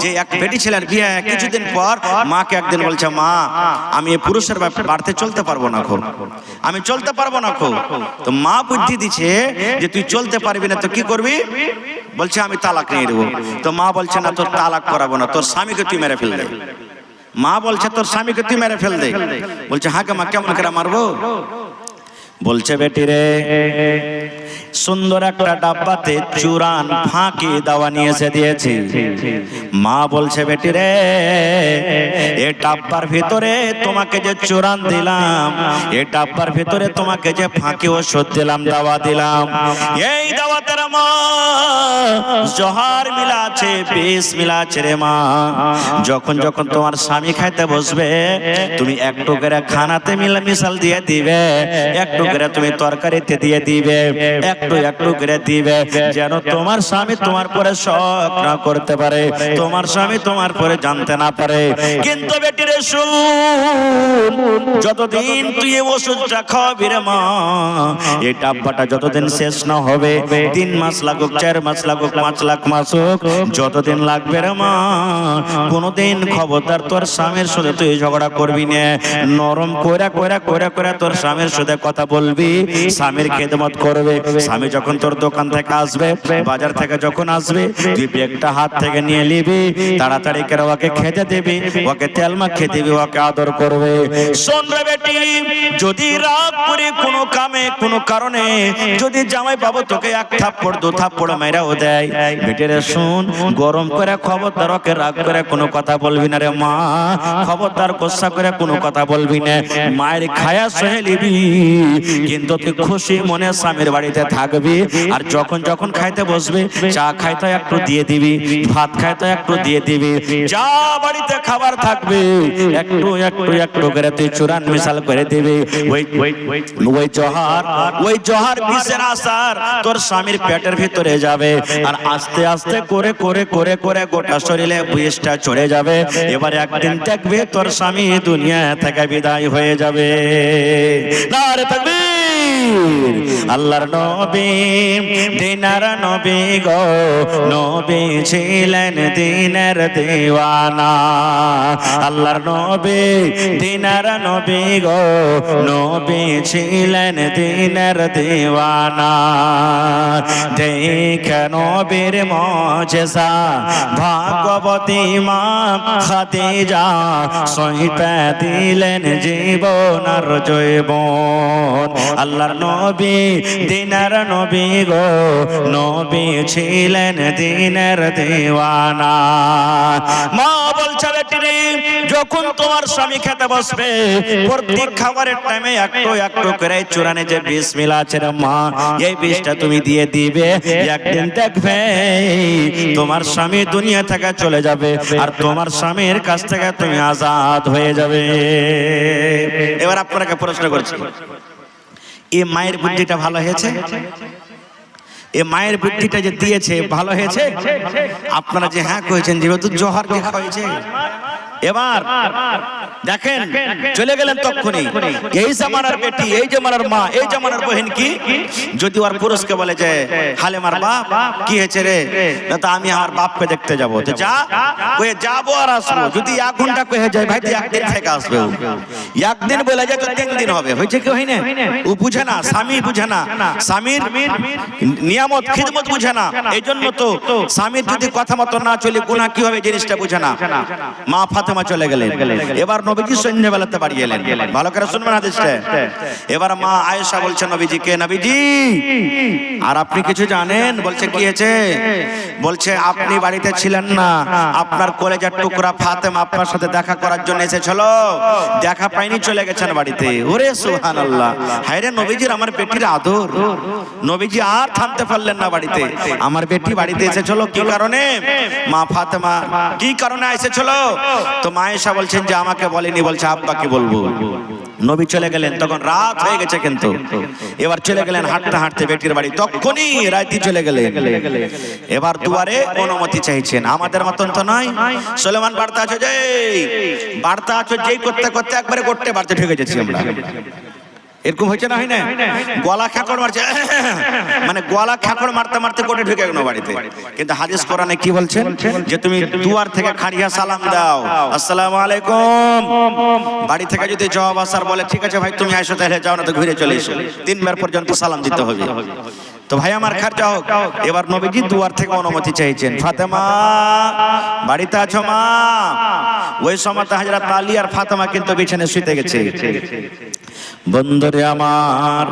যে এক বেটি ছেলের বিয়ে কিছুদিন পর মাকে একদিন বলছে, মা আমি এই পুরুষের বাড়িতে চলতে পারবো না খো, আমি চলতে পারবো না খো। তো মা বুদ্ধি দিচ্ছে যে তুই চলতে পারবি না তো কি করবি? বলছে আমি তালাক নিয়ে দেবো। তো মা বলছে না, তোর তালাক করাবো না, তোর স্বামীকে তুই মেরে ফেল দে। মা বলছে তোর স্বামীকে তুই মেরে ফেল দে। বলছে হ্যাঁ মা, কেমন করে মারবো? বলছে বেটি রে, সুন্দর একটা ডাব্বাতে চুরান ফাঁকি দাওয়া নিয়ে এসে দিয়েছি। মা বলছে বেটি রে, এই ডাব্বার ভিতরে তোমাকে যে চুরান দিলাম, এই ডাব্বার ভিতরে তোমাকে যে ফাঁকি ওষুধ দিলাম, দাওয়া দিলাম, এই দাওয়াতের মা জহর মিলা আছে, বিষ মিলা আছে রে মা। যখন যখন তোমার স্বামী খাইতে বসবে, তুমি একটু করে খানাতে মিশাল দিয়ে দিবে, একটু করে তুমি তরকারিতে দিয়ে দিবে, একটু একটু করে দিবে, যেন তোমার স্বামী তোমার পরে শক না করতে পারে, তোমার স্বামী তোমার পরে জানতে না পারে। কিন্তু বেটি রে শুন, যতদিন তুই এই ওষুধটা খাওয়াবি রে মা, এই ডাব্বাটা যতদিন শেষ না হবে, 3 মাস লাগুক, 4 মাস লাগুক, 5 লাখ মাস হোক, যতদিন লাগবে রে মা, কোনদিন খবরদার তোর স্বামীর সাথে তুই ঝগড়া করবি না। নরম কইরা কইরা কইরা কইরা তোর স্বামীর সাথে কথা বলবি, স্বামীর খেদমত করবে। স্বামী যখন তোর দোকান থেকে আসবে, বাজার থেকে যখন আসবে, তুই ব্যাগটা হাত থেকে নিয়ে নিবি, তাড়াতাড়ি করে ওকে খেতে দিবি, ওকে তেল মাখিয়ে দিবি, ওকে আদর করবে। শোন রে বেটি, যদি রাগ করে কোনো কামে কোনো কারণে যদি জামাই বাবু তোকে 1 থাপ্পড় 2 থাপ্পড় মেরাও দেয়, বেটি রে শুন, গরম করে খবরদার ওকে রাগ করে কোনো কথা বলবি না রে মা, খবরদার গোসা করে কোনো কথা বলবি না। মায়ের খায়া সহে নিবি, কিন্তু তুই খুশি মনে স্বামীর বাড়িতে থাকবি। আর যখন যখন খাইতে বসবে, চা খাইতে একটু দিয়ে দিবি, ভাত খাইতে একটু দিয়ে দিবি, যা বাড়িতে খাবার থাকবে একটু একটু একটু করে তুই চূড়ান মিশাল করে দিবি। ওই জহর বিষের আসার তোর স্বামীর পেটের ভিতরে যাবে, আর আস্তে আস্তে করে করে করে করে গোটা শরীরে বিষটা চড়ে যাবে। এবার একদিন দেখবে তোর স্বামী দুনিয়া থেকে বিদায় হয়ে যাবে। নারে তাকবীর! আল্লাহর নবী দিনার নবী গো, নবী ছিলেন দিনের দিওয়ানা। আল্লাহর নবী দিনার নবী গো, নবী ছিলেন দিনের দিওয়ানা। দেখে নবীর মুজিজা, ভাগবতী মা খাদিজা সইতে দিলেন জীবন আর জৈবন। আল্লাহর নবী দিনের নবী গো, নবী ছিলেন দিনের দিওয়ানা। মা বলছে বেটি রে, যখন তোমার স্বামী খেতে বসবে, প্রত্যেক খাবারের টাইমে একটু একটু করে চূড়ানে যে বিষ মিলা আছে রে মা, এই বিষটা তুমি দিয়ে দিবে। একদিন দেখবে তোমার স্বামী দুনিয়া থেকে চলে যাবে, আর তোমার স্বামীর কাছ থেকে তুমি আজাদ হয়ে যাবে। এবার আপনাকে প্রশ্ন করছি, এই মায়ের বুদ্ধিটা ভালো হয়েছে? এই মায়ের বুদ্ধিটা যে দিয়েছে ভালো হয়েছে? আপনারা যে হ্যাঁ কয়েছেন, যেহেতু জহরকে খাওয়াইছে। এবার দেখেন, চলে গেলেন তখনই। এই জামানার বেটি, এই জামানার মা, এই জামানার বহিন কি যদি ওর পুরুষকে বলে যে হালেমার বাপ কি হয়েছে রে, না তো আমি আমার বাপকে দেখতে যাবো, তো যা কয়ে যাবো আর আসবো। যদি 1 ঘন্টা কয়ে যায়, ভাই তুই 1 দিন থেকে আসবে, একদিন বলে যায় তো 3 দিন হবে, হয়েছে কি হয় না? ও বুঝে না, স্বামী বুঝে না, স্বামীর নিয়ামত খিদমত বুঝে না। এই জন্য তো স্বামীর যদি কথা মতো না চলে গুনাহ কি হবে জিনিসটা বুঝে না। মা ফাতেমা চলে গেলেন, এবার নবীজি সন্ধ্যাবেলাতে বাড়ি এলেন। ভালো করে শুনবেন হাদিসটা। এবার মা আয়েশা বলছে নবীজিকে, নবীজি আর আপনি কিছু জানেন? বলছে কি হয়েছে? বলছে আপনি বাড়িতে ছিলেন না, আপনার কলেজার টুকরা ফাতেমা আপনার সাথে দেখা করার জন্য এসেছিল, দেখা পাইনি, চলে গেছেন বাড়িতে। ওরে সুবহানাল্লাহ! হায় রে নবীজির আমার বেটির আদর। নবীজি আর থামতে পারলেন না বাড়িতে। আমার বেটি বাড়িতে এসেছিল কি কারণে? মা ফাতেমা কি কারণে এসেছিল? তো মা আয়েশা বলছেন যে আমাকে বলেনি, বলছে আব্বাকে বলবো। নবী চলে গেলেন, তখন রাত হয়ে গেছে, কিন্তু এবার চলে গেলেন হাঁটতে হাঁটতে বেটির বাড়ি। তখনই রাইতে চলে গেলেন। এবার দুয়ারে অনুমতি চাইছেন। আমাদের মতন তো নয়, সুলেমান বার্তা আছে যে বার্তা আছে যেই করতে করতে একবারে করতে বাড়তে ঢুকে যাচ্ছি আমরা। এরকম হয়েছে না, হয় না? গলা খ্যাকড় মারছে, মানে গলা খ্যাকড় মারতে মারতে কোটে ঢুকে গেল বাড়িতে। কিন্তু হাদিস কোরআনে কি বলছেন? যে তুমি দুয়ার থেকে খাড়িয়া সালাম দাও, আসসালামু আলাইকুম। বাড়ি থেকে যদি জবাব আসার বলে ঠিক আছে ভাই তুমি আইসো, তাহলে যাও, না তো ঘুরে চলে এসো। 3 বার পর্যন্ত সালাম দিতে হবে। তো ভাই আমার খারজা হোক। এবার নবীজি দুয়ার থেকে অনুমতি চাইছেন, ফাতেমা বাড়িতে আছো মা? ওই সময় হযরত আলী আর ফাতেমা কিন্তু বিছানায় শুতে গেছে। বন্ধুরে আমার,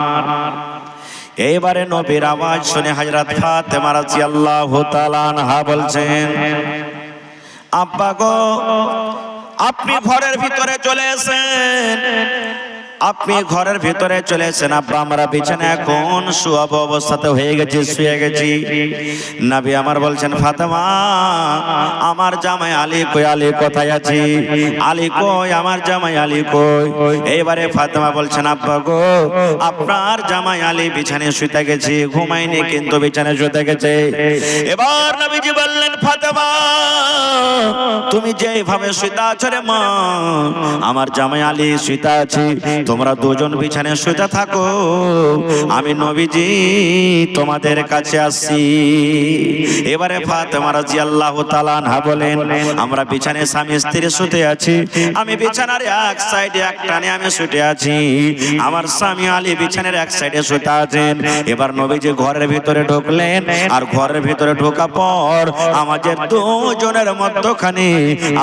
এইবারে নবীর আওয়াজ শুনে হযরত ফাতেমা রাদিয়াল্লাহু তাআলা আনহা বলছেন, আব্বা গো আপনি ঘরের ভিতরে চলে এসেন, আপনি ঘরের ভিতরে চলে এসেন। আব্বা আমরা বিছানায় এখন শুয়াব অবস্থাতে হয়ে গেছি, শুয়ে গেছি। নবী আমার বলছেন, ফাতেমা আমার জামাই আলী কই? আলী কোথায় আছে? আলী কই? আমার জামাই আলী কই? এইবারে ফাতেমা বলছেন, আব্বা গো আপনার জামাই আলী বিছানায় শুতে গেছে, ঘুমায়নি কিন্তু বিছানায় শুতে গেছে। এবার নবীজি বললেন, ফাতেমা তুমি যেভাবে শুতে আছো রে মা, আমার জামাই আলী শুতে আছে, তোমরা দুজন বিছানায় শুতে থাকো, আমি নবীজি তোমাদের কাছে আসছি। এবারে ফাতেমা রাদিয়াল্লাহু তাআলা আনহা বলেন, আমরা বিছানায় স্বামী স্ত্রী শুতে আছি, আমি বিছানার এক সাইডে এক টানে আমি শুতে আছি, আমার স্বামী আলী বিছানার এক সাইডে শুতে আছেন। এবার নবীজি ঘরের ভিতরে ঢুকলেন, আর ঘরের ভিতরে ঢোকা পর আমাদের দুজনের মধ্যখানে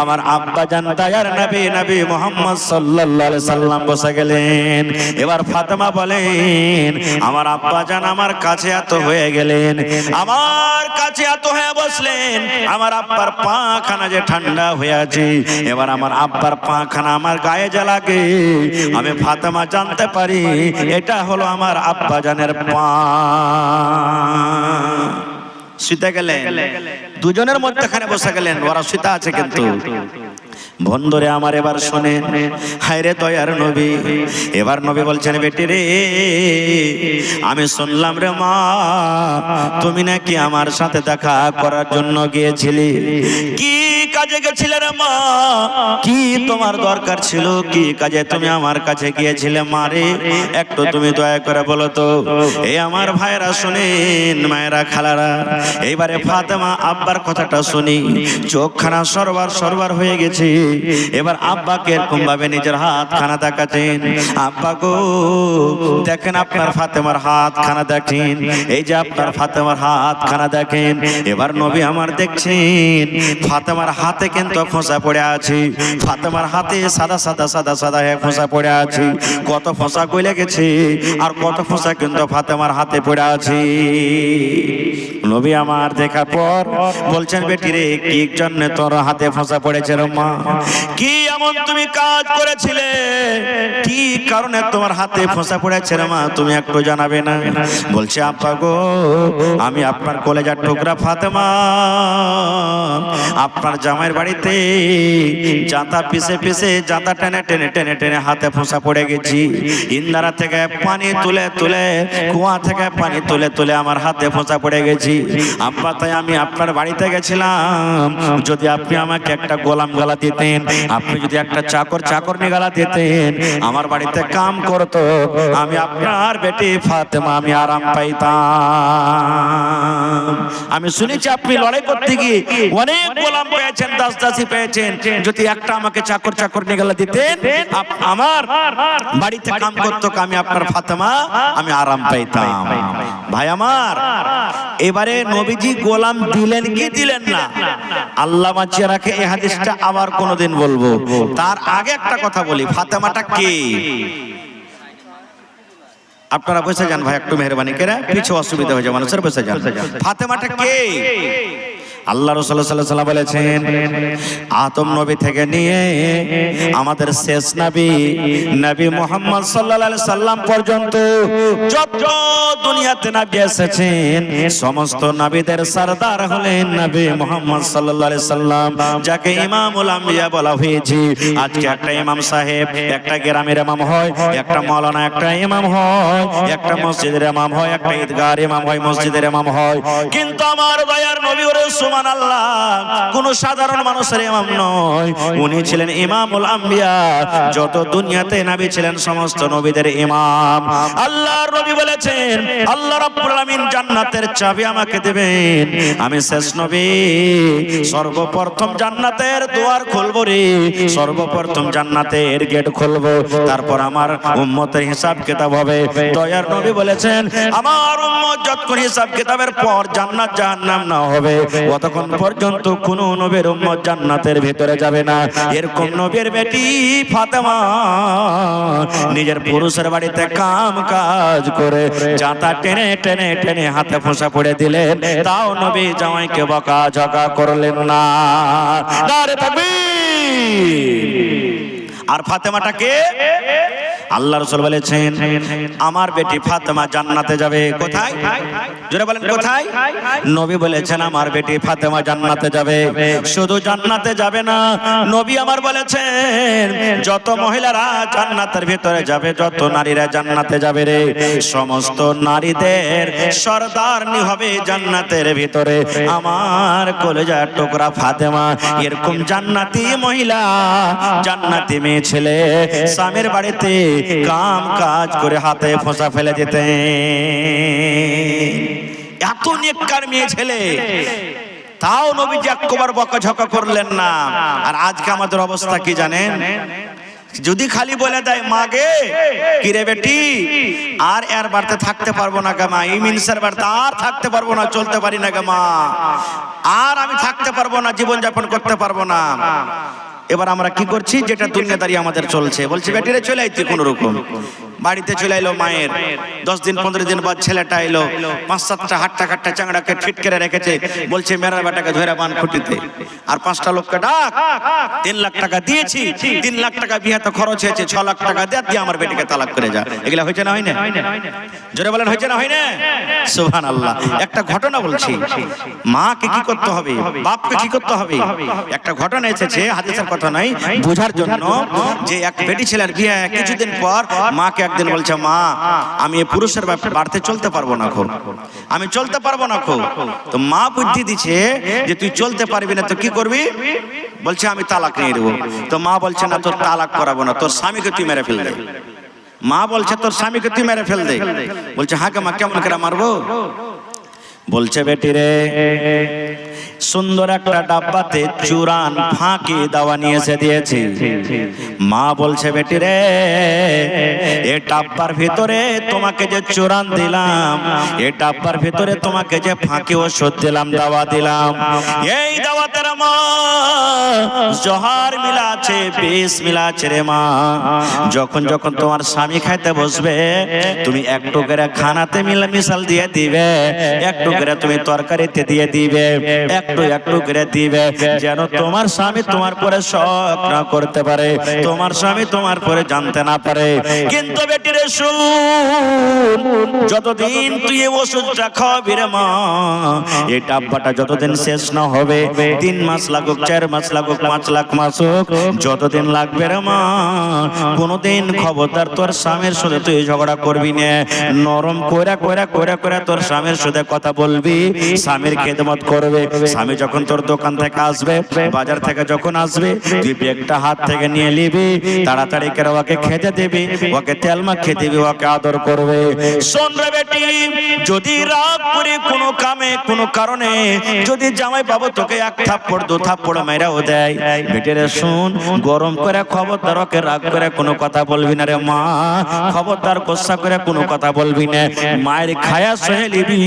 আমার আব্বা জান দয়ার নবী নবী মুহাম্মদ সাল্লাল্লাহু আলাইহি সাল্লাম বসে গেলেন। এবার ফাতেমা বলেন, আমার আব্বা জান আমার কাছে এত হয়ে গেলেন, আমার কাছে এত হয়ে বসলেন, আমার আব্বার পাখানা যে ঠান্ডা হয়ে আছে, এবার আমার আব্বার পাখানা আমার গায়ে যে লাগে, আমি ফাতেমা জানতে পারি এটা হলো আমার আব্বা জানের পা। শুতে গেলেন, দুজনের মধ্যখানে বসে গেলেন, ওরা শুতে আছে কিন্তু। বন্ধুরে আমার এবার শোনেন, হায় রে দয়ার নবী। এবার নবী বলছেন, বেটি রে আমি শুনলাম রে মা তুমি নাকি আমার সাথে দেখা করার জন্য গিয়েছিলি, কি কাজে গেছিলে রে মা? কি তোমার দরকার ছিল? কি কাজে তুমি আমার কাছে গিয়েছিলে মা রে? একটু তুমি দয়া করে বলো তো। এই আমার ভাইরা শুনেন, মায়েরা খালারা, এইবারে ফাতেমা আব্বার কথাটা শুনি চোখখানা সরবার সরবার হয়ে গেছে। এবার আব্বাকে এরকম ভাবে নিজের হাত খানা দেখাচ্ছেন, আব্বা গো দেখেন আপনার ফাতেমার হাত খানা দেখেন, এই যে আপনার ফাতেমার হাত খানা দেখেন। এবার নবী আমার দেখছেন ফাতেমার হাতে কিন্তু ফোঁসা পড়ে আছে, ফাতেমার হাতে সাদা সাদা সাদা সাদা হয়ে ফোঁসা পড়ে আছে, কত ফোঁসা গলে গেছে আর কত ফোঁসা কিন্তু ফাতেমার হাতে পড়ে আছে। নবী আমার দেখার পর বলছেন, বেটি রে কি জন্য তোর হাতে ফোঁসা পড়েছে রে মা? কি এমন তুমি কাজ করেছিলে, কি কারণে তোমার হাতে ফোঁসা পড়েছে রে মা, তুমি একটু জানাবে না? বলছে, আব্বা গো আমি আপনার কলেজার টুকরা ফাতেমা আপনার জামাইয়ের বাড়িতে জাঁতা পিছে পিছে জাঁতা টেনে টেনে টেনে টেনে হাতে ফোঁসা পড়ে গেছি, ইন্দারা থেকে পানি তুলে তুলে কুয়া থেকে পানি তুলে তুলে আমার হাতে ফোঁসা পড়ে গেছি। আব্বা তাই আমি আপনার বাড়িতে গেছিলাম, যদি আপনি আমাকে একটা গোলাম গালা দিতেন, আপনি যদি একটা চাকর নিগালা দিতেন, আমার বাড়িতে কাম করতো, আমি আপনার বেটি ফাতেমা আমি আরাম পাইতাম। আমি শুনেছি আপনি লড়াই করতে গিয়ে অনেক গোলাম পেয়েছেন, দাস দাসী পেয়েছেন, যদি একটা আমাকে চাকর নিগালা দিতেন, আমার বাড়িতে কাম করতো, আমি আপনার ফাতেমা আমি আরাম পাইতাম। ভাই আমার, এবারে নবীজি গোলাম দিলেন কি দিলেন না, আল্লাহ বাঁচিয়ে রাখে, এই হাদিসটা আবার কোনোদিন বলবো। তার আগে একটা কথা বলি, ফাতেমাটা কে? আপনারা বসে যান ভাই, একটু মেহরবানি করে, কিছু অসুবিধা হয়ে যায় মানুষের, বসে যান। ফাতেমাটা কে? আল্লাহ রাসূল সাল্লাল্লাহু আলাইহি ওয়াসাল্লাম বলেছেন, আদম নবী থেকে নিয়ে আমাদের শেষ নবী নবী মুহাম্মদ সাল্লাল্লাহু আলাইহি সাল্লাম পর্যন্ত যত দুনিয়াতে নবী এসেছেন, সমস্ত নবীদের সরদার হলেন নবী মুহাম্মদ সাল্লাল্লাহু আলাইহি সাল্লাম, যাকে ইমামুল আম্বিয়া বলা হয়েছে। আজকে একটা ইমাম সাহেব একটা গ্রামের ইমাম হয়, একটা মাওলানা একটা ইমাম হয়, একটা মসজিদের ইমাম হয়, একটা ঈদগাহের ইমাম হয়, মসজিদের ইমাম হয়, কিন্তু আমার দয়ার নবী ওরে সুবহানাল্লাহ, কোন সাধারণ মানুষের ইমাম নয়, উনি ছিলেন ইমামুল আম্বিয়া। যত দুনিয়াতে নবী ছিলেন সমস্ত নবীদের ইমাম। আল্লাহর নবী বলেছেন, আল্লাহ রাব্বুল আলামিন জান্নাতের চাবি আমাকে দিবেন, আমি শেষ নবী, সর্বপ্রথম জান্নাতের দুয়ার খুলবো রে, সর্বপ্রথম জান্নাতের গেট খুলবো, তারপর আমার উম্মতের হিসাব কিতাব হবে। দয়ার নবী বলেছেন, আমার উম্মত যতক্ষণ হিসাব কিতাবের পর জান্নাত জাহান্নাম না হবে, ততক্ষণ পর্যন্ত কোন নবীর উম্মত জান্নাতের ভিতরে যাবে না। এরকম নবীর বেটি ফাতেমা নিজের পুরুষের বাড়িতে কাম কাজ করে জাতা টেনে টেনে টেনে হাতে ফোঁসা পড়ে দিলেন, তাও নবী জামাইকে বকাঝকা করলেন না। নারে তাকবীর। আর ফাতেমাটাকে আল্লাহ রাসূল বলেছেন, আমার বেটি ফাতেমা জান্নাতে যাবে। কোথায়? জোরে বলেন কোথায়? নবী বলেছেন, আমার বেটি ফাতেমা জান্নাতে যাবে। শুধু জান্নাতে যাবে না, নবী আমার বলেছেন, যত মহিলারা জান্নাতের ভিতরে যাবে, যত নারীরা জান্নাতে যাবে রে, সমস্ত নারীদের সরদারনি হবে জান্নাতের ভিতরে আমার কলেজার টুকরা ফাতেমা। এরকম জান্নাতি মহিলা, জান্নাতি মেয়ে ছেলে স্বামীর বাড়িতে কাম কাজ করে হাতে ফোঁসা ফেলে যেতে, এত নেককার মেয়ে ছেলে, তাও নবীজি একবার বকাঝকা করলেন না। আর আজকে আমাদের অবস্থা কি জানেন? যদি খালি বলে দেয়, মাগে কিরে বেটি আর এর বাড়িতে থাকতে পারবো না গে মা, এই মিনিসের বাড়িতে আর থাকতে পারবো না, চলতে পারি না গে মা, আর আমি থাকতে পারবো না, জীবন যাপন করতে পারবো না। এবার আমরা কি করছি? যেটা দুনিয়াদারি আমাদের চলছে, বলছি বেটিরে চলে আইতে, কোন রকম বাড়িতে চলে এলো মায়ের, 10 দিন 15 দিন বাদ ছেলেটা এলো, 5-7টা হাট্টা কাট্টা চাংড়াকে ফিট করে রেখেছে, বলছে মেরা বেটাকে ধরে বান খুঁটিতে, আর 5টা লোককে ডাক, 3 লাখ টাকা দিয়েছি, 3 লাখ টাকা বিয়েতে খরচ হয়েছে, 6 লাখ টাকা দিয়ে আমার বেটিকে তালাক করে যা। এগুলা হয়েছে না হয় না? জোরে বলেন হয়েছে না হয় না? সুবহানাল্লাহ। একটা ঘটনা বলছি, মাকে কি করতে হবে, বাপকে কি করতে হবে। একটা ঘটনা এসেছে, হাদিসের কথা নাই, বোঝার জন্য, যে এক বেটি ছেলের বিয়ে কিছুদিন পর মাকে একদিন বলছে, মা আমি এই পুরুষের বাড়িতে চলতে পারবো না খো, আমি চলতে পারবো না খো। তো মা বুদ্ধি দিচ্ছে যে তুই চলতে পারবি না তো কি করবি? বলছে আমি তালাক নিয়ে দেবো। তো মা বলছে না, তোর তালাক করাবো না, তোর স্বামীকে তুই মেরে ফেল দে। মা বলছে তোর স্বামীকে তুই মেরে ফেল দে। বলছে হ্যাঁ মা, কেমন করে মারবো? বলছে বেটি রে, সুন্দর একটা ডাব্বাতে চুরান ফাঁকি দাওয়া নিয়ে এসে দিয়েছি। মা বলছে বেটি রে, এই ডাব্বার ভিতরে তোমাকে যে চুরান দিলাম, এই ডাব্বার ভিতরে তোমাকে যে ফাঁকি ওষুধ দিলাম, দাওয়া দিলাম, এই দাওয়াতের মা জহর মিলা আছে, বিষ মিলা আছে রে মা। যখন যখন তোমার স্বামী খাইতে বসবে, তুমি একটু করে খানাতে মিশাল দিয়ে দিবে, একটু করে তুমি তরকারিতে দিয়ে দিবে, একটু একটু করে দিবে, যেন তোমার স্বামী তোমার পরে শক না করতে পারে, তোমার স্বামী তোমার পরে জানতে না পারে। কিন্তু বেটি রে শুন, যতদিন তুই এই ওষুধটা খাওয়াবি রে মা, এই ডাব্বাটা যতদিন শেষ না হবে, 3 মাস লাগুক, 4 মাস লাগুক, 5 লাখ মাস হোক, যতদিন লাগবে রে মা, কোনদিন খবরদার তোর স্বামীর সাথে তুই ঝগড়া করবি না। নরম কইরা কইরা কইরা কইরা তোর স্বামীর সাথে কথা বলবি, স্বামীর খেদমত করবে। স্বামী যখন তোর দোকান থেকে আসবে, বাজার থেকে যখন আসবে, তুই ব্যাগটা হাত থেকে নিয়ে নিবি, তাড়াতাড়ি করে ওকে খেতে দিবি, ওকে তেল মাখিয়ে দিবি, ওকে আদর করবে। শোন রে বেটি, যদি রাগ করে কোনো কামে কোনো কারণে যদি জামাই বাবু তোকে 1 থাপ্পড় 2 থাপ্পড় মেরাও দেয়, বেটি রে শুন, গরম করে খবরদার ওকে রাগ করে কোনো কথা বলবি না রে মা, খবরদার গোসা করে কোনো কথা বলবি না। মায়ের খায়া সহে নিবি,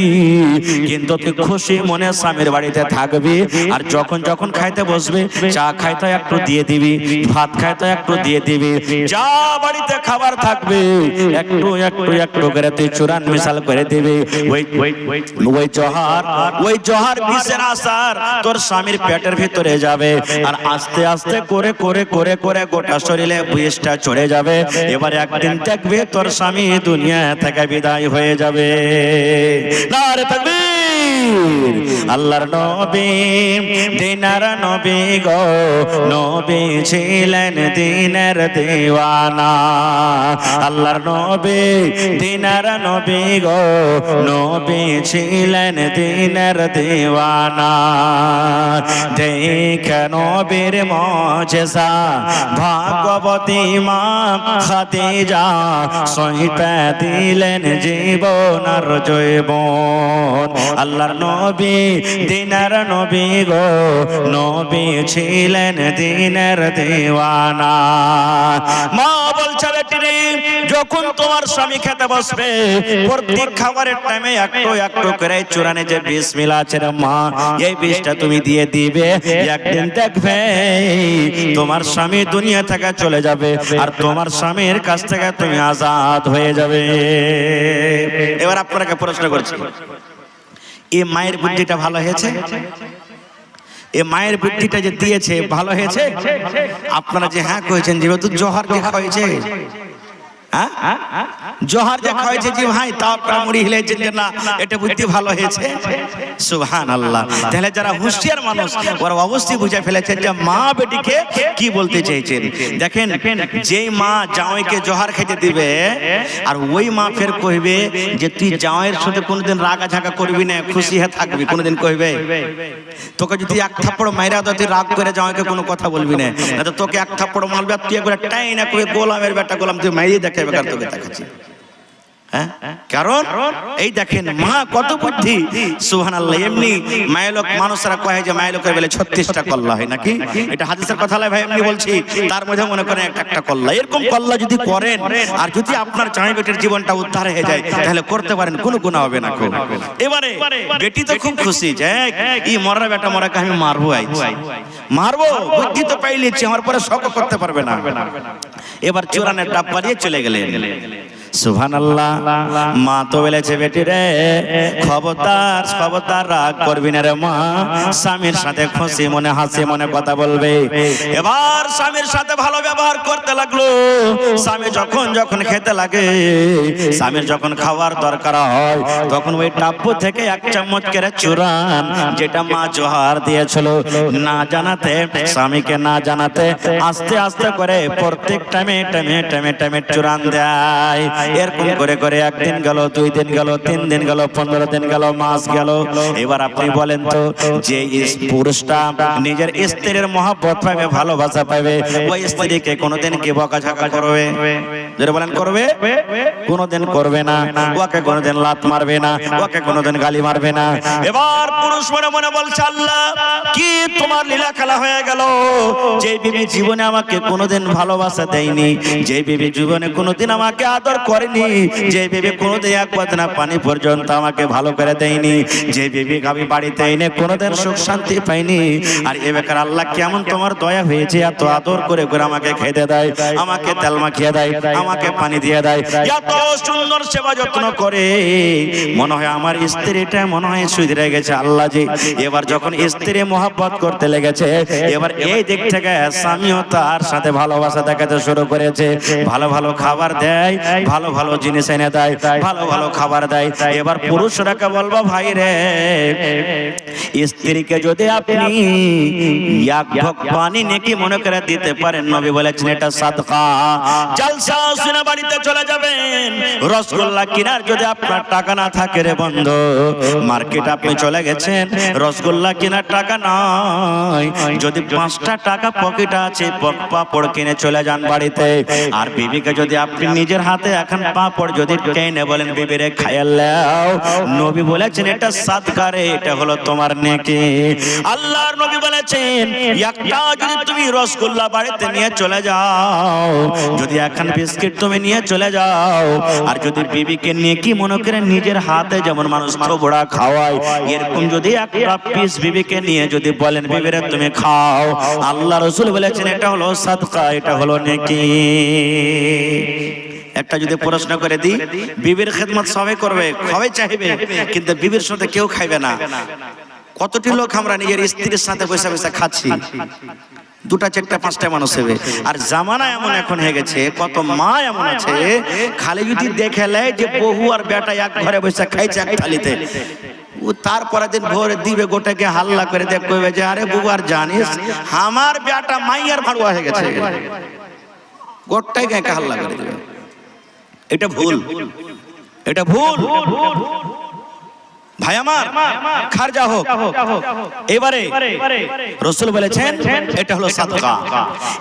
কিন্তু তুই খুশি মনে স্বামীর বাড়িতে থাকবি। আর যখন যখন খাইতে বসবে, চা খাইতে একটু দিয়ে দিবি, ভাত খাইতে একটু দিয়ে দিবি, যা বাড়িতে খাবার থাকবে একটু একটু একটু করে তুই চূড়ান মিশাল করে দিবি। ওই জহর বিষের আসার তোর স্বামীর পেটের ভিতরে যাবে, আর আস্তে আস্তে করে করে করে করে গোটা শরীরে বিষটা চড়ে যাবে। এবার একদিন দেখবে তোর স্বামী দুনিয়া থেকে বিদায় হয়ে যাবে। নারে তাকবীর। আল্লাহর নবী দিনার নবী গো, নবী ছিলেন দিনের দিওয়ানা। আল্লাহর নবী দিনার নবী গো, নবী ছিলেন দিনের দিওয়ানা। দেখে নবীর মুজিজা ভাগবতী মা খাদিজা, সইতে দিলেন জীবন আর জৈবন। আল্লাহর নবী দিনের নবী গো, নবী ছিলেন দিনের দিওয়ানা। মা বলছে বেটি, যখন তোমার স্বামী খেতে বসবে প্রত্যেক খাবারের টাইমে একটু একটু করে চূড়ানে যে বিসমিল্লাহ আছে রে মা, এই বিষটা তুমি দিয়ে দিবে। একদিন দেখবে তোমার স্বামী দুনিয়া থেকে চলে যাবে আর তোমার স্বামীর কাছ থেকে তুমি আজাদ হয়ে যাবে। এবার আপনাকে প্রশ্ন করছি, এই মায়ের বুদ্ধিটা ভালো হয়েছে? এই মায়ের বুদ্ধিটা যে দিয়েছে ভালো হয়েছে? আপনারা যে হ্যাঁ কয়েছেন, যেহেতু জোহর কে খাওয়াইছে, জোহর যে খাওয়াইছে জি ভাই, তাও আপনারা মুড়ি হিলাইছেন যে না এটা বুদ্ধি ভালো হয়েছে। সুবহানাল্লাহ। তাহলে যারা হুঁশিয়ার মানুষ ওরা অবশ্যই বুঝে ফেলেছেন যে মা বেটিকে কি বলতে চেয়েছেন। দেখেন, যেই মা জামাইকে জোহর খেতে দিবে আর ওই মা ফের কইবে যে তুই জামাইয়ের সাথে কোনোদিন রাগা ঝাঁকা করবি না, খুশি হয়ে থাকবি, কোনোদিন কইবে? তোকে যদি এক থাপ্পড় মাইরা দাও, তুই রাগ করে জামাইকে কোনো কথা বলবি না, না তো তোকে এক থাপ্পড় মারবে তুই একবার টাই না করে গোলামের বেটা গোলাম তুই মাইরে দেখে বেকার তোকে দেখাচ্ছি। কারণ এই দেখেন মা কত বুদ্ধি। সুবহানাল্লাহ। এমনি মায়লোক মানুষরা কয় যে মায়লোকের বেলে 36টা কল্লা হয় নাকি, এটা হাদিসের কথা নয় ভাই, এমনি বলছি। তার মধ্যে মনে করেন একটা একটা কল্লা, এরকম কল্লা যদি করেন আর যদি আপনার জামাই বেটির জীবনটা উদ্ধার হয়ে যায় তাহলে করতে পারেন, কোনো গুনাহ হবে না। এবারে বেটি তো খুব খুশি যে এই মরা বেটা মরাকে আমি মারবো, মারবো, বুদ্ধি তো পাইলেছি, আমার পরে শক করতে পারবে না। এবার চোরানের ডাব্বা নিয়ে চলে গেলেন। সুবহানাল্লাহ। মা তো বলেছে বেটি রে খবরদার খবরদার রাগ করবি না রে মা, স্বামীর সাথে খুশি মনে হাসি মনে কথা বলবে। এবার স্বামীর সাথে ভালো ব্যবহার করতে লাগলো। স্বামী যখন যখন খেতে লাগে, স্বামীর যখন খাওয়ার দরকার হয় তখন ওই ডাব্বু থেকে এক চামচ করে চুরান, যেটা মা জোহার দিয়েছিল না জানাতে, স্বামীকে না জানাতে আস্তে আস্তে করে প্রত্যেক টাইমে টাইমে টাইমে টাইমে চুরান দেয়। এরকম করে করে একদিন গেল, 2 দিন গেল, 3 দিন গেল, 15 দিন গেল, মাস গেল। এবার আপনি বলেন তো, যে পুরুষটা নিজের স্ত্রীর মহব্বত পাবে, ভালোবাসা পাবে, ওই স্ত্রীকে কোনোদিন কি বকাঝকা করবে? যারা বলেন করবে? কোনোদিন করবে না। ওকে কোনোদিন লাত মারবে না, ওকে কোনোদিন গালি মারবে না। এবার পুরুষ মনে মনে বলছে আল্লাহ কি তোমার লীলা খেলা হয়ে গেল। যে বিবি জীবনে আমাকে কোনোদিন ভালোবাসা দেয়নি, যে বিবি জীবনে কোনোদিন আমাকে আদর করেনি, যে বিবি কোনোদিন এক বদনা পানি পর্যন্ত আমাকে ভালো করে দেয়নি, যে বিবি আমি বাড়িতে এনে কোনোদিন সুখ শান্তি পাইনি, আর এ বেকার আল্লাহ কেমন তোমার দয়া হয়েছে, এত আদর করে করে আমাকে খেতে দেয়, আমাকে তেল মাখিয়ে দেয়, আমাকে পানি দিয়ে দেয়, এত সুন্দর সেবা যত্ন করে, মনে হয় আমার স্ত্রীটা মনে হয় সুধরে গেছে। আল্লাহ জি এবার যখন স্ত্রী মহব্বত করতে লেগেছে, এবার এই দিক থেকে স্বামীও তার সাথে ভালোবাসা দেখাতে শুরু করেছে। ভালো ভালো খাবার দেয়, ভালো ভালো জিনিস এনে দেয়, ভালো ভালো খাবার দেয়। এবার পুরুষরাকে বলবো ভাই রে, স্ত্রীকে যদি আপনি এক ঢোক পানি নেকি মনে করে দিতে পারেন, নবী বলেছেন এটা সাদকা। জলসা শুনে বাড়িতে চলে যাবেন, রসগোল্লা কেনার যদি আপনার টাকা না থাকে রে বন্ধু, মার্কেট আপনি চলে গেছেন, রসগোল্লা কেনার টাকা নাই, যদি 5টা টাকা পকেটে আছে পাপড় কিনে চলে যান বাড়িতে। আর বিবিকে যদি আপনি নিজের হাতে এখন পাপড় যদি টেনে বলেন বিবিরে খাইয়াল্লাও, নবী বলেছেন এটা সাদকা রে, এটা হলো তোমার নেকি। আল্লাহর নবী বলেছেন একটা যদি তুমি রসগোল্লা বাড়িতে নিয়ে চলে যাও, যদি এখন বিস্কিট তুমি নিয়ে চলে যাও, আর যদি বিবিকে নেকি মনে করে নিজের হাতে যেমন মানুষ ছোবড়া খাওয়ায়, এরকম যদি একটা পিস বিবিকে নিয়ে যদি বলেন বিবিরে তুমি খাও, আল্লাহ রাসূল বলেছেন এটা হলো সাদকা, এটা হলো নেকি। একটা যদি প্রশ্ন করে দিই, বিবির খেদমত সবাই করবে, সবাই চাইবে, কিন্তু বিবির সাথে কেউ খাইবে না। কতটি লোক আমরা নিজের স্ত্রীর সাথে বসে বসে খাচ্ছি, 2টা 4টা 5টা মানুষ হবে। আর জামানা এমন এখন হয়ে গেছে, কত মা এমন আছে খালি যদি দেখে লেয় যে বহু আর বেটা এক ঘরে বসে খাইছে এক থালিতে, ও তারপরে দিন ভোরে দিবে গোটাকে হাল্লা করে দেখ কইবে যে আরে বুবার জানিস আমার বেটা মাইয়ার ভাড়ুয়া হয়ে গেছে, গোটাই গায়ে হাল্লা করে দেবে। এটা ভুল, এটা ভুল ভাই আমার, খারজা হোক। এবারে রাসূল বলেছেন এটা হলো সাদকা।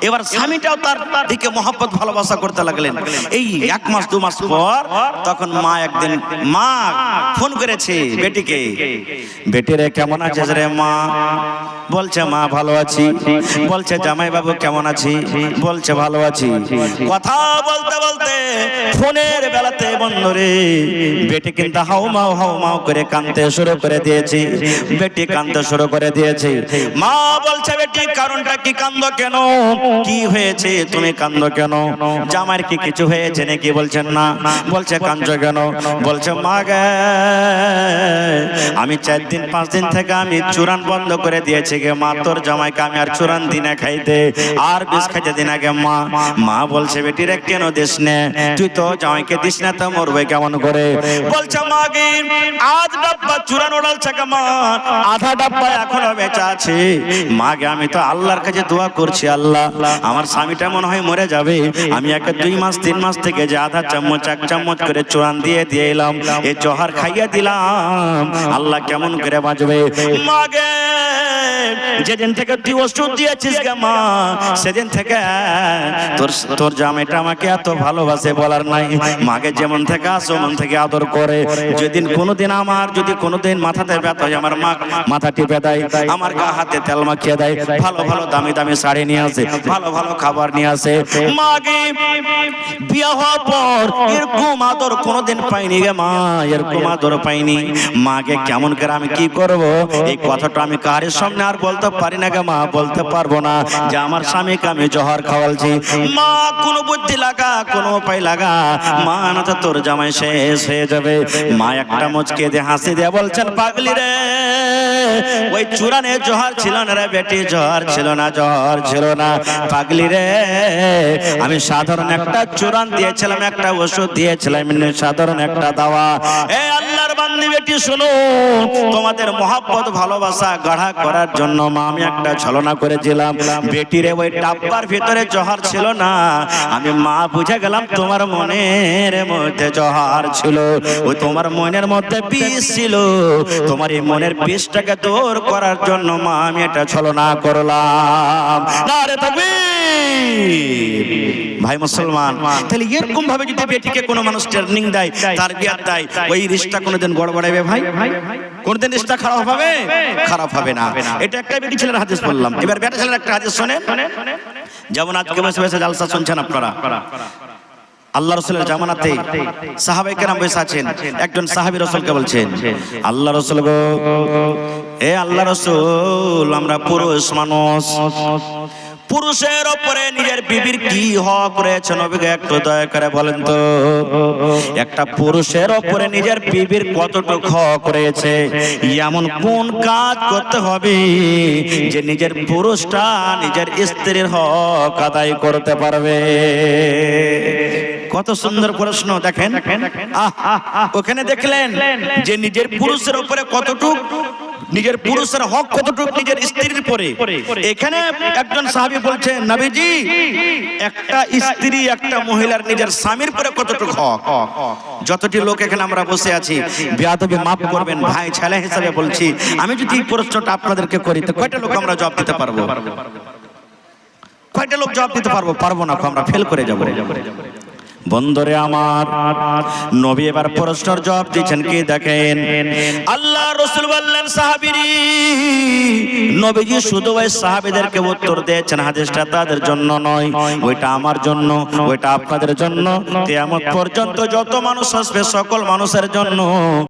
এবার স্বামীটাও তার দিকে মহব্বত ভালোবাসা করতে লাগলেন। এই 1 মাস 2 মাস পর তখন মা একদিন মা ফোন করেছে বেটিকে, বেটিরে কেমন আছিস রে মা? বলছে মা ভালো আছি। বলছে জামাই বাবু কেমন আছি? বলছে ভালো আছি। কথা বলতে বলতে ফোনের বেলাতে বন্ধ রে, বেটি কিন্তু হাউমাউ করে কাঁদতে শুরু করে দিয়েছে। বেটি কাঁদতে শুরু করে দিয়েছে। মা বলছে বেটি কারণটা কি, কাঁদো কেন, কি হয়েছে তুমি কাঁদো কেন? জামাইয়ের কি কিছু হয়েছে নাকি? বলছেন না। বলছে কাঁদছো কেন? বলছে মা গে আমি 4 দিন 5 দিন থেকে আমি চুরান বন্ধ করে দিয়েছি গে মা, তোর জামাইকে আমি আর চুরান দিনে খাইতে আর বিষ খাইতে দিন আগে মা। মা বলছে বেটি রে কেন দিস না, তুই তো জামাইকে দিস না তো মরবে কেমন করে? বলছে মা গে আজ ডাব্বা চুরান ওড়ালছে গে মা, আধা ডাব্বা এখনো বেঁচে আছে। মা গে আমি তো আল্লাহর কাছে দোয়া করছি, আল্লাহ আমার স্বামীটা মনে হয় মরে যাবে, আমি একে 2 মাস 3 মাস থেকে যে আধা চামচ 1 চামচ করে চুরান দিয়ে এলাম, এই জহর খাইয়ে দিলাম, আল্লাহ কেমন করে বাঁচবে? মা গে যেদিন থেকে তুই ওষুধ দিয়েছিস গে মা, সেদিন থেকে তোর জামাইটা আমাকে এত ভালোবাসে বলার নাই। মাকে যেমন থেকে আসো মন থেকে আদর করে। যেদিন কোনোদিন আমার যদি কোনোদিন মাথাতে ব্যথা হয় আমার মা মাথা টিপে দেয়, আমার গা হাতে তেল মাখিয়ে দেয়, ভালো ভালো দামি দামি শাড়ি নিয়ে আসে, ভালো ভালো খাবার নিয়ে আসে। মাকে বিয়ে হওয়ার পর এরকম আদর কোনোদিন পাইনি গে মা, এরকম আদর পাইনি। মাকে কেমন করে আমি কি করব? এই কথাটা আমি কারের সামনে আর বলতে পারি না গে মা, বলতে পারবো না যে আমার স্বামীকে আমি জহর খাওয়ালছি। মা কোন বুদ্ধি লাগা, কোন উপায় লাগা, মা না তো তোর জামাই শেষ হয়ে যাবে। মা একটা মুচকে দিয়ে হাসি দিয়ে বলছেন পাগলি রে ওই চুরানে জহর ছিল না রে বেটি, জহর ছিল না, জহর ছিল না পাগলি রে। আমি সাধারণ একটা চুরান দিয়েছিলাম, একটা ওষুধ দিয়েছিলাম, সাধারণ একটা দাওয়া। এ আল্লাহর বান্দি বেটি শোনো, তোমাদের মহব্বত ভালোবাসা গাঢ়া করার জন্য মা আমি একটা ছলনা করেছিলাম। বেটিরে ওই ডাব্বার ভিতরে জহর ছিল না, আমি মা বুঝে গেলাম তোমার মনের মধ্যে জহর ছিল, ওই তোমার মনের মধ্যে বিষ ছিল। তোমার এই মনের বিষটাকে দূর করার জন্য মা আমি একটা ছলনা করলাম। নারে তাকবীর। ভাই মুসলমান, তাহলে এরকম ভাবে যদি বেটিকে কোনো মানুষ ট্রেনিং দেয়, তারবিয়াত দেয়, ওই রিশতা কোনোদিন গড়বড়াবে ভাই? কোনোদিন রিশতা খারাপ হবে? খারাপ হবে না। এটা একটা বেটি ছেলের হাদিস বললাম। এবার বেটা ছেলের একটা হাদিস শোনেন। যেমন আজকে বসে বসে জালসা শুনছেন আপনারা, আল্লাহ রাসূলের জামানাতে সাহাবায়ে কেরাম বসে আছেন। একজন সাহাবী রাসূলকে বলছেন, আল্লাহ রাসূল গো, এ আল্লাহ রাসূল আমরা পুরুষ মানুষ, পুরুষের উপরে নিজের বিবির কি হক রয়েছে নবীকে একটু দয়া করে বলেন তো। একটা পুরুষের উপরে নিজের বিবির কতটুকু হক রয়েছে, এমন কোন কাজ করতে হবে যে নিজের পুরুষটা নিজের স্ত্রীর হক আদায় করতে পারবে? কত সুন্দর প্রশ্ন দেখেন। ওখানে দেখলেন যে নিজের পুরুষের উপরে কতটুকু, নিজের পুরুষের হক কতটুকু নিজের স্ত্রীর পরে। এখানে একজন সাহাবী বলছেন নবীজি একটা স্ত্রী একটা মহিলার নিজের স্বামীর পরে কতটুকু হক। যতটি লোক এখানে আমরা বসে আছি, বেয়াদবি মাফ করবেন ভাই, ছেলে হিসেবে বলছি, আমি যদি এই প্রশ্নটা আপনাদেরকে করি তো কয়টা লোক আমরা জবাব দিতে পারবো? কয়টা লোক জবাব দিতে পারবো? পারবো না, আমরা ফেল করে যাবো। বন্ধুরে আমার, নবী এবার প্রশ্নের জবাব দিচ্ছেন কি দেখেন। আল্লাহ রাসূল বললেন সাহাবীরা, নবীজি শুধু ওই সাহাবীদেরকে উত্তর দিয়েছেন, হাদিসটা তাদের জন্য নয়, ওইটা আমার জন্য, ওইটা আপনাদের জন্য, কিয়ামত পর্যন্ত যত মানুষ আসবে সকল মানুষের জন্য।